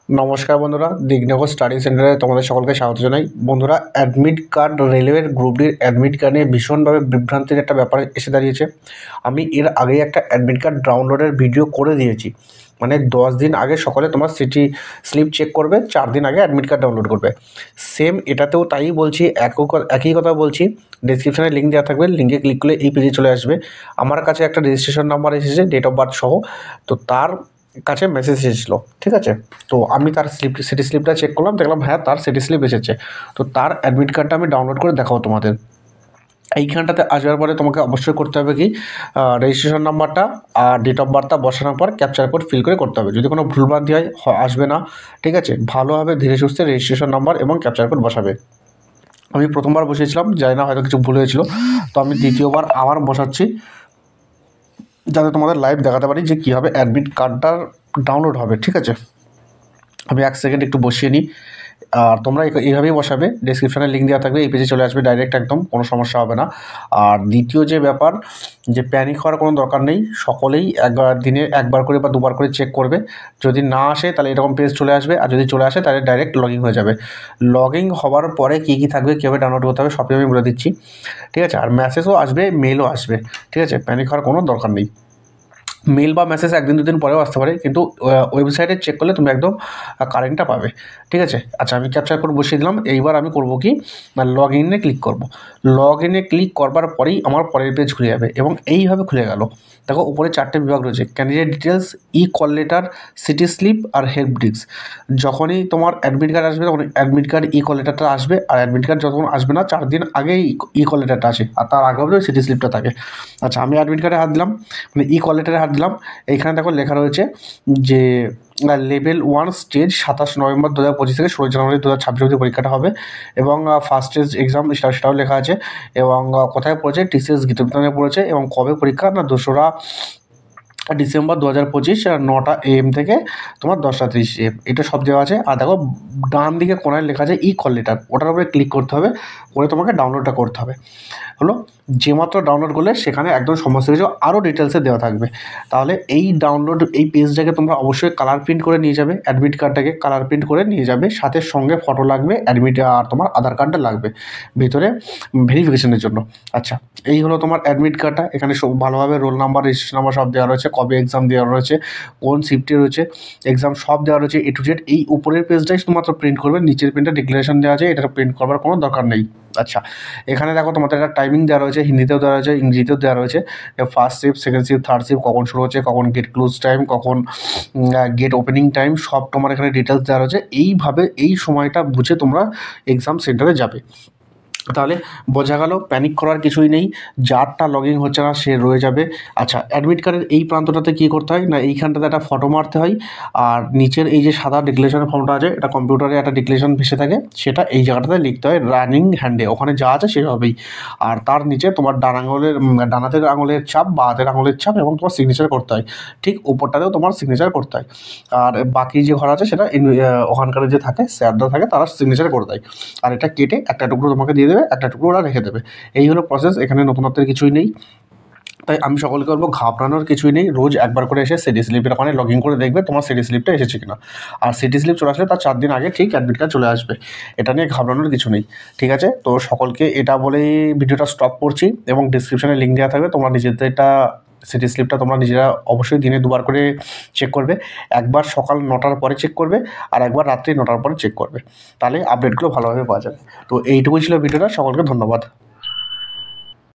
নমস্কার বন্ধুরা, দিগনগর স্টাডি সেন্টারে তোমাদের সকলকে স্বাগত জানাই। বন্ধুরা, অ্যাডমিট কার্ড, রেলওয়ের গ্রুপ ডির অ্যাডমিট কার্ড নিয়ে ভীষণভাবে বিভ্রান্তির একটা ব্যাপার এসে দাঁড়িয়েছে। আমি এর আগেই একটা অ্যাডমিট কার্ড ডাউনলোডের ভিডিও করে দিয়েছি। মানে 10 দিন আগে সকালে তোমার সিটি স্লিপ চেক করবে, 4 দিন আগে অ্যাডমিট কার্ড ডাউনলোড করবে। সেম এটাতেও তাই বলছি, একই কথা বলছি। ডিসক্রিপশানে লিঙ্ক দেওয়া থাকবে, লিঙ্কে ক্লিক করলে এই পেজে চলে আসবে। আমার কাছে একটা রেজিস্ট্রেশন নাম্বার এসেছে, ডেট অফ বার্থ সহ। তো তার কাছে মেসেজ এসেছিলো, ঠিক আছে। তো আমি তার সিটি স্লিপটা চেক করলাম, দেখলাম হ্যাঁ তার সিটি স্লিপ এসেছে। তো তার অ্যাডমিট কার্ডটা আমি ডাউনলোড করে দেখাবো তোমাদের। এইখানটাতে আসবার পরে তোমাকে অবশ্যই করতে হবে কি, রেজিস্ট্রেশন নাম্বারটা আর ডেট অফ বার্থটা বসানোর পর ক্যাপচার কোড ফিল করে করতে হবে। যদি কোনো ভুলভ্রান্তি হয় আসবে না, ঠিক আছে। ভালোভাবে ধীরে সুস্থে রেজিস্ট্রেশন নাম্বার এবং ক্যাপচার কোড বসাবে। আমি প্রথমবার বসিয়েছিলাম, জানি না হয়তো কিছু ভুল হয়েছিল, তো আমি দ্বিতীয়বার আবার বসাচ্ছি, যাতে তোমাদের লাইভ দেখাতে পারি যে কীভাবে অ্যাডমিট কার্ডটার ডাউনলোড হবে, ঠিক আছে। আমি 1 সেকেন্ড একটু বসিয়ে নিই। আর তোমরা এইভাবেই বসাবে, ডেসক্রিপশানে লিঙ্ক দেওয়া থাকবে, এই পেজে চলে আসবে ডাইরেক্ট, একদম কোনো সমস্যা হবে না। আর দ্বিতীয় যে ব্যাপার, যে প্যানিক হওয়ার কোনো দরকার নেই। সকলেই দিনে একবার করে বা দুবার করে চেক করবে। যদি না আসে তাহলে এরকম পেজ চলে আসবে, আর যদি চলে আসে তাহলে ডাইরেক্ট লগইন হয়ে যাবে। লগইন হওয়ার পরে কী কী থাকবে, কীভাবে ডাউনলোড করতে হবে সবই আমি বলে দিচ্ছি, ঠিক আছে। আর মেসেজও আসবে, মেলও আসবে, ঠিক আছে। প্যানিক হওয়ার কোনো দরকার নেই। মেল বা মেসেজ 1 দিন 2 দিন পরেও আসতে পারে, কিন্তু ওয়েবসাইটে চেক করলে তুমি একদম কারেন্টটা পাবে, ঠিক আছে। আচ্ছা, আমি ক্যাপচার কোড বসিয়ে দিলাম। এইবার আমি করব কি, লগ ইনে ক্লিক করব। লগ ইনে ক্লিক করবার পরেই আমার পরের পেজ খুলে যাবে, এবং এইভাবে খুলে গেল। দেখো উপরে 4টে বিভাগ রয়েছে: ক্যান্ডিডেট ডিটেলস, ই কল লেটার, সিটি স্লিপ আর হেল্প ডিস্ক। যখনই তোমার অ্যাডমিট কার্ড আসবে তখন অ্যাডমিট কার্ড ই কল লেটারটা আসবে, আর অ্যাডমিট কার্ড যখন আসবে না 4 দিন আগেই ই কল লেটারটা আসে, আর তার আগে অবধি সিটি স্লিপটা থাকে। আচ্ছা, আমি অ্যাডমিট কার্ডে হাত দিলাম, মানে ই কল লেটারে হাত দিলাম। এইখানে দেখো লেখা রয়েছে যে লেভেল 1 স্টেজ 27 নভেম্বর 2025 থেকে 16 জানুয়ারি 2026 অবধি পরীক্ষাটা হবে, এবং ফার্স্ট স্টেজ এক্সাম সেটাও লেখা আছে, এবং কোথায় পড়েছে, টিসিএস গীতবিতানে পড়েছে, এবং কবে পরীক্ষা না 2রা ডিসেম্বর 2025 9টা AM থেকে তোমার 10টা 30 AM, এটা সব দেওয়া আছে। আর দেখো ডান দিকে কোনায় লেখা আছে ই কল লেটার, ওটার উপরে ক্লিক করতে হবে, করে তোমাকে ডাউনলোডটা করতে হবে। হলো, যে মাত্র ডাউনলোড করলে সেখানে একদম সমস্ত কিছু আরও ডিটেলসে দেওয়া থাকবে। তাহলে এই ডাউনলোড এই পেজটাকে তোমরা অবশ্যই কালার প্রিন্ট করে নিয়ে যাবে, অ্যাডমিট কার্ডটাকে কালার প্রিন্ট করে নিয়ে যাবে, সাথে সঙ্গে ফটো লাগবে, অ্যাডমিট আর তোমার আধার কার্ডটা লাগবে ভেতরে ভেরিফিকেশনের জন্য। আচ্ছা, এই হলো তোমার অ্যাডমিট কার্ডটা। এখানে সব ভালোভাবে রোল নাম্বার, রেজিস্ট্রেশন নাম্বার সব দেওয়া রয়েছে, কবে এক্সাম দেওয়া রয়েছে, কোন শিফটে রয়েছে এক্সাম সব দেওয়া রয়েছে A to Z। এই উপরের পেজটাই শুধুমাত্র প্রিন্ট করবে, নিচের পেজটা ডিক্লারেশন দেওয়া আছে, এটা প্রিন্ট করবার কোনো দরকার নেই। আচ্ছা, এখানে দেখো তোমাদের একটা টাইমিং দেওয়া রয়েছে, হিন্দিতেও দেওয়া রয়েছে, ইংরেজিতেও দেওয়া রয়েছে। First shift, second shift, third shift কখন শুরু হচ্ছে, কখন গেট ক্লোজ টাইম, কখন গেট ওপেনিং টাইম, সব তোমার এখানে ডিটেলস দেওয়া রয়েছে। এইভাবে এই সময়টা বুঝে তোমরা এক্সাম সেন্টারে যাবে। তাহলে বোঝা গেল, প্যানিক করার কিছুই নেই। যারটা লগইন হচ্ছে না সে রয়ে যাবে। আচ্ছা, অ্যাডমিট কার্ডের এই প্রান্তটাতে কী করতে হয় না, এইখানটাতে একটা ফটো মারতে হয়, আর নিচের এই যে সাদা ডিক্লারেশনের ফর্মটা আছে, এটা কম্পিউটারে একটা ডিক্লারেশন ভেসে থাকে, সেটা এই জায়গাটাতে লিখতে হয় রানিং হ্যান্ডে, ওখানে যা আছে সেভাবেই। আর তার নিচে তোমার ডান হাতের আঙুলের ছাপ, বা হাতের আঙুলের ছাপ, এবং তোমার সিগনেচার করতে হয়। ঠিক উপরটাতেও তোমার সিগনেচার করতে হয়। আর বাকি যে ঘর আছে সেটা ওখানকার যে থাকে, স্যাররা থাকে, তারা সিগনেচার করে দেয়। আর এটা কেটে একটা টুকরো তোমাকে দিয়ে দেবে, একটা টুকরো ওরা রেখে দেবে। এই হলো প্রসেস, এখানে নতুনত্বের কিছুই নেই। তাই আমি সকলকে বলবো, ঘাবড়ানোর কিছুই নেই। রোজ একবার করে এসে সিটি স্লিপের ওখানে লগ ইন করে দেখবে তোমার সিটি স্লিপটা এসেছে কিনা। আর সিটি স্লিপ চলে আসলে তার 4 দিন আগে ঠিক অ্যাডমিট কার্ড চলে আসবে। এটা নিয়ে ঘাবড়ানোর কিছু নেই, ঠিক আছে। তো সকলকে এটা বলেই ভিডিওটা স্টপ করছি, এবং ডিসক্রিপশানে লিঙ্ক দেওয়া থাকবে। তোমরা নিজেদেরটা সিটি স্লিপটা তোমরা নিজেরা অবশ্যই দিনে 2বার করে চেক করবে। একবার সকাল 9টার পরে চেক করবে, আর একবার রাত্রি 9টার পরে চেক করবে। তাহলে আপডেটগুলো ভালোভাবে পাওয়া যাবে। তো এইটুকুই ছিল ভিডিওটা। সকলকে ধন্যবাদ।